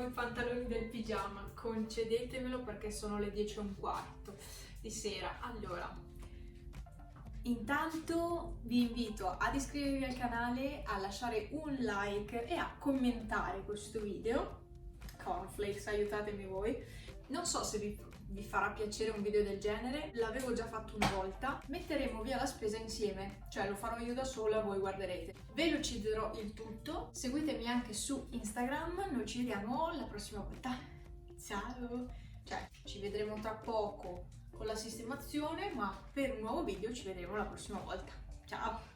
i pantaloni del pigiama, concedetemelo perché sono le 10:15 di sera. Allora, intanto vi invito ad iscrivervi al canale, a lasciare un like e a commentare questo video. Cornflakes, aiutatemi voi. Non so se vi farà piacere un video del genere, l'avevo già fatto una volta. Metteremo via la spesa insieme, cioè lo farò io da sola, voi guarderete. Velocizzerò il tutto, seguitemi anche su Instagram, noi ci vediamo la prossima volta. Ciao! Cioè, ci vedremo tra poco con la sistemazione, ma per un nuovo video ci vedremo la prossima volta. Ciao!